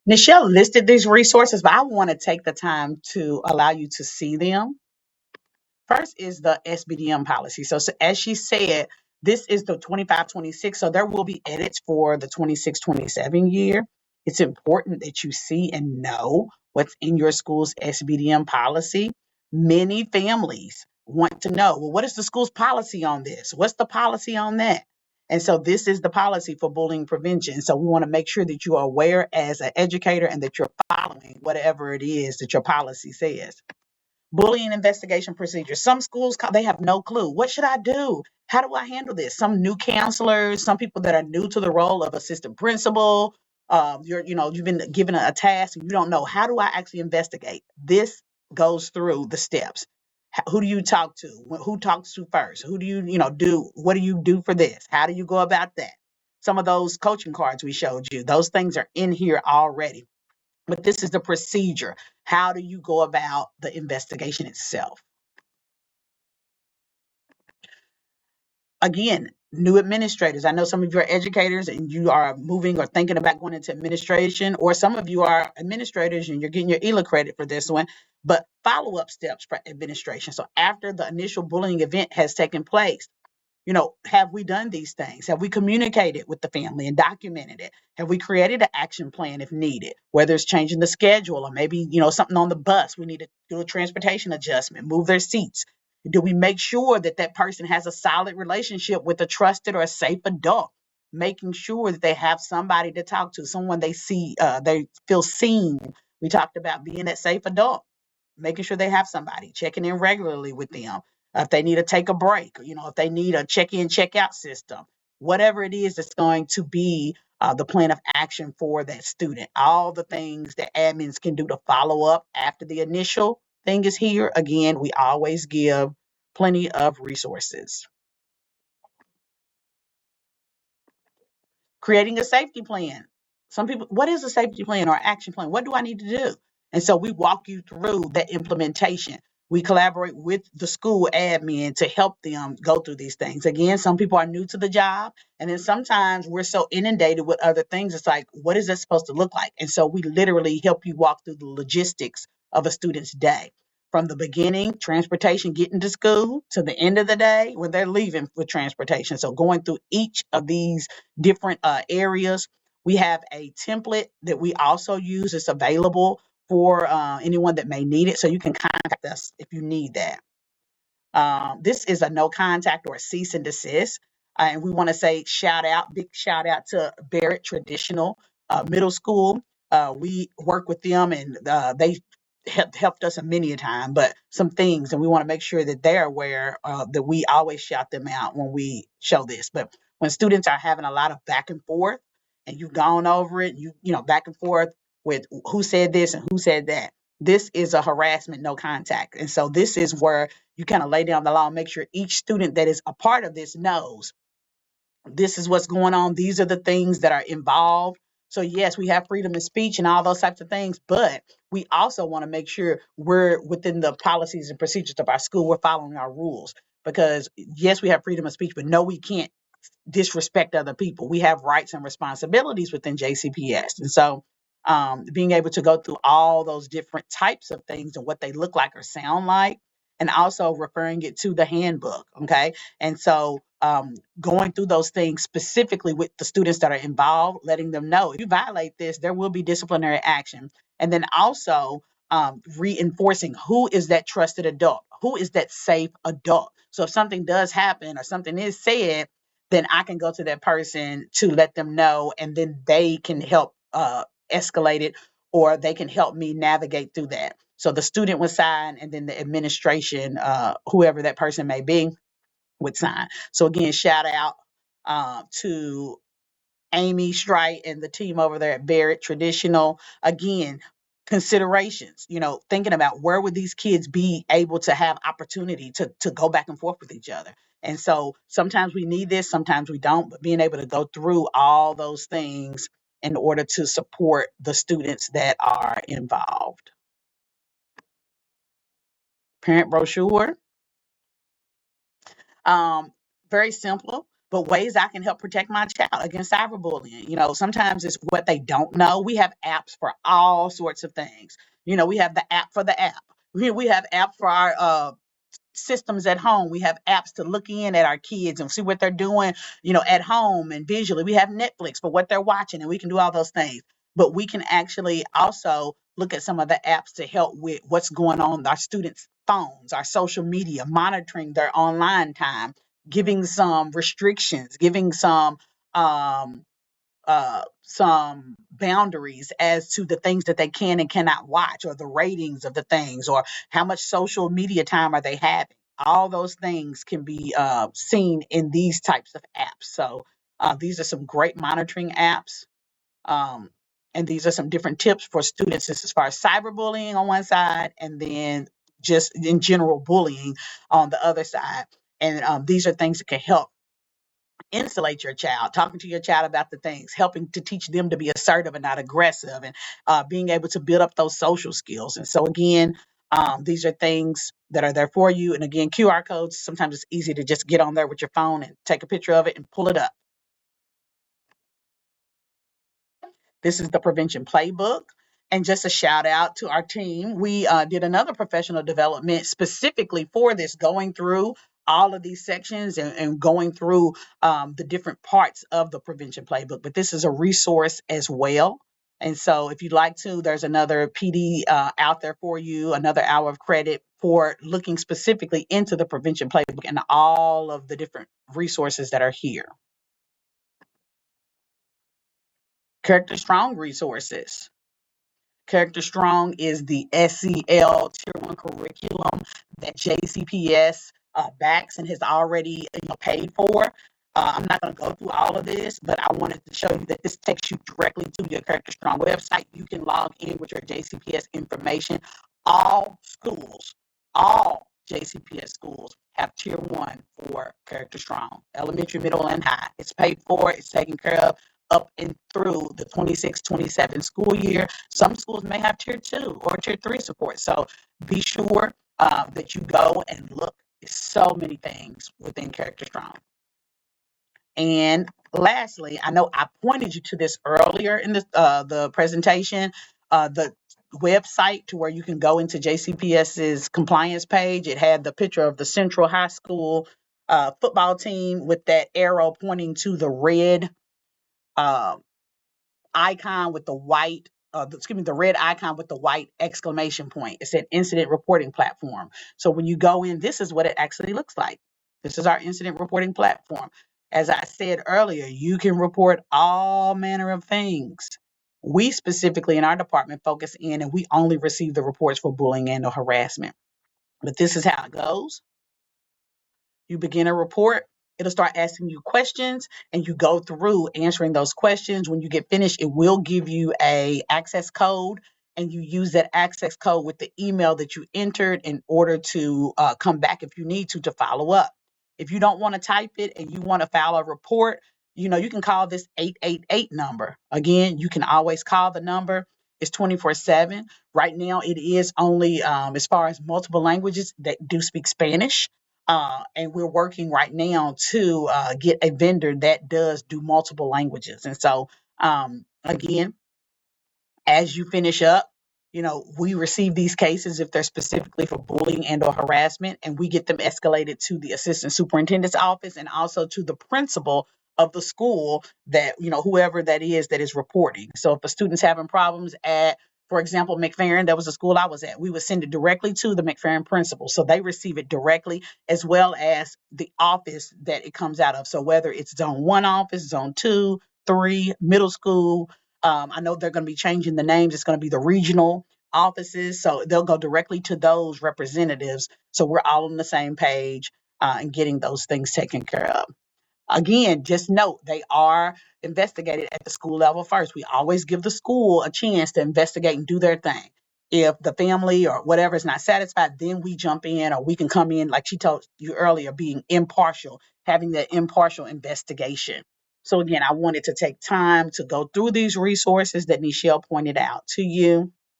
Nichelle listed these resources, but I want to take the time to allow you to see them. First is the SBDM policy. So as she said, this is the 25-26, so there will be edits for the 26-27 year. It's important that you see and know what's in your school's SBDM policy. Many families want to know, well, what is the school's policy on this? What's the policy on that? And so this is the policy for bullying prevention. So we want to make sure that you are aware as an educator and that you're following whatever it is that your policy says. Bullying investigation procedures. Some schools, they have no clue. What should I do? How do I handle this? Some new counselors, some people that are new to the role of assistant principal. You've been given a task and you don't know. How do I actually investigate? This goes through the steps. Who do you talk to? Who talks to first? Who do do? What do you do for this? How do you go about that? Some of those coaching cards we showed you, those things are in here already. But this is the procedure. How do you go about the investigation itself? Again, new administrators. I know some of you are educators and you are moving or thinking about going into administration, or some of you are administrators and you're getting your ELA credit for this one, but follow-up steps for administration. So after the initial bullying event has taken place, have we done these things? Have we communicated with the family and documented it? Have we created an action plan if needed, whether it's changing the schedule or maybe, something on the bus, we need to do a transportation adjustment, move their seats. Do we make sure that that person has a solid relationship with a trusted or a safe adult? Making sure that they have somebody to talk to, someone they feel seen. We talked about being that safe adult, making sure they have somebody, checking in regularly with them. If they need to take a break, if they need a check-in, check-out system, whatever it is that's going to be the plan of action for that student. All the things that admins can do to follow up after the initial thing is here. Again, we always give plenty of resources. Creating a safety plan. Some people, what is a safety plan or action plan? What do I need to do? And so we walk you through that implementation. We collaborate with the school admin to help them go through these things. Again, some people are new to the job, and then sometimes we're so inundated with other things. It's like, what is that supposed to look like? And so we literally help you walk through the logistics of a student's day. From the beginning, transportation getting to school, to the end of the day when they're leaving with transportation. So going through each of these different areas. We have a template that we also use. It's available for anyone that may need it. So you can contact us if you need that. This is a no contact or a cease and desist. And we want to say big shout out to Barrett Traditional Middle School. We work with them and they helped us a many a time, but some things, and we want to make sure that they're aware that we always shout them out when we show this. But when students are having a lot of back and forth and you've gone over it, back and forth with who said this and who said that, this is a harassment no contact. And so this is where you kind of lay down the law and make sure each student that is a part of this knows this is what's going on. These are the things that are involved. So yes, we have freedom of speech and all those types of things, but we also want to make sure we're within the policies and procedures of our school. We're following our rules because yes, we have freedom of speech, but no, we can't disrespect other people. We have rights and responsibilities within JCPS. And so being able to go through all those different types of things and what they look like or sound like, and also referring it to the handbook. Okay. And so going through those things specifically with the students that are involved, letting them know if you violate this, there will be disciplinary action. And then also reinforcing who is that trusted adult, who is that safe adult. So if something does happen or something is said, then I can go to that person to let them know, and then they can help escalate it, or they can help me navigate through that. So the student would sign, and then the administration, whoever that person may be, would sign. So again, shout out to Amy Strite and the team over there at Barrett Traditional. Again, considerations, thinking about where would these kids be able to have opportunity to go back and forth with each other. And so sometimes we need this, sometimes we don't, but being able to go through all those things in order to support the students that are involved. Parent brochure. Um, Very simple. but ways I can help protect my child against cyberbullying. Sometimes it's what they don't know. We have apps for all sorts of things. We have the app for the app. We have app for our systems at home. We have apps to look in at our kids and see what they're doing, at home and visually. We have Netflix for what they're watching, and we can do all those things. But we can actually also look at some of the apps to help with what's going on with our students' phones, our social media, monitoring their online time, giving some restrictions, giving some boundaries as to the things that they can and cannot watch, or the ratings of the things, or how much social media time are they having. All those things can be seen in these types of apps. So these are some great monitoring apps. Um, and these are some different tips for students as far as cyberbullying on one side, and then just in general bullying on the other side. And these are things that can help insulate your child, talking to your child about the things, helping to teach them to be assertive and not aggressive, and being able to build up those social skills. And so, again, these are things that are there for you. And again, QR codes, sometimes it's easy to just get on there with your phone and take a picture of it and pull it up. This is the prevention playbook. And just a shout out to our team. We did another professional development specifically for this, going through all of these sections and going through the different parts of the prevention playbook. But this is a resource as well. And so if you'd like to, there's another PD out there for you, another hour of credit for looking specifically into the prevention playbook and all of the different resources that are here. Character Strong resources. Character Strong is the SEL Tier 1 curriculum that JCPS backs and has already paid for. I'm not going to go through all of this, but I wanted to show you that this takes you directly to your Character Strong website. You can log in with your JCPS information. All schools, all JCPS schools have Tier 1 for Character Strong, elementary, middle, and high. It's paid for, it's taken care of up and through the 26-27 school year. Some schools may have Tier 2 or Tier 3 support. So be sure that you go and look. There's so many things within Character Strong. And lastly, I know I pointed you to this earlier in the presentation, the website to where you can go into JCPS's compliance page. It had the picture of the Central High School football team with that arrow pointing to the red icon with the white, the red icon with the white exclamation point. It said incident reporting platform. So when you go in, this is what it actually looks like. This is our incident reporting platform. As I said earlier, you can report all manner of things. We specifically in our department focus in, and we only receive the reports for bullying and or harassment. But this is how it goes. You begin a report, it'll start asking you questions, and you go through answering those questions. When you get finished, it will give you a access code, and you use that access code with the email that you entered in order to come back if you need to follow up. If you don't want to type it and you want to file a report, you can call this 888 number. Again, you can always call the number. It's 24/7. Right now, it is only as far as multiple languages that do speak Spanish. And we're working right now to get a vendor that does do multiple languages. And so, again, as you finish up, we receive these cases if they're specifically for bullying and or harassment, and we get them escalated to the assistant superintendent's office and also to the principal of the school that, whoever that is reporting. So if a student's having problems at, for example, McFerrin, that was the school I was at, we would send it directly to the McFerrin principal. So they receive it directly, as well as the office that it comes out of. So whether it's zone 1 office, zone 2, 3, middle school, I know they're going to be changing the names. It's going to be the regional offices. So they'll go directly to those representatives. So we're all on the same page and getting those things taken care of. Again, just note they are investigated at the school level first. We always give the school a chance to investigate and do their thing. If the family or whatever is not satisfied, then we jump in, or we can come in, like she told you earlier, being impartial, having that impartial investigation. So again, I wanted to take time to go through these resources that Nichelle pointed out to you.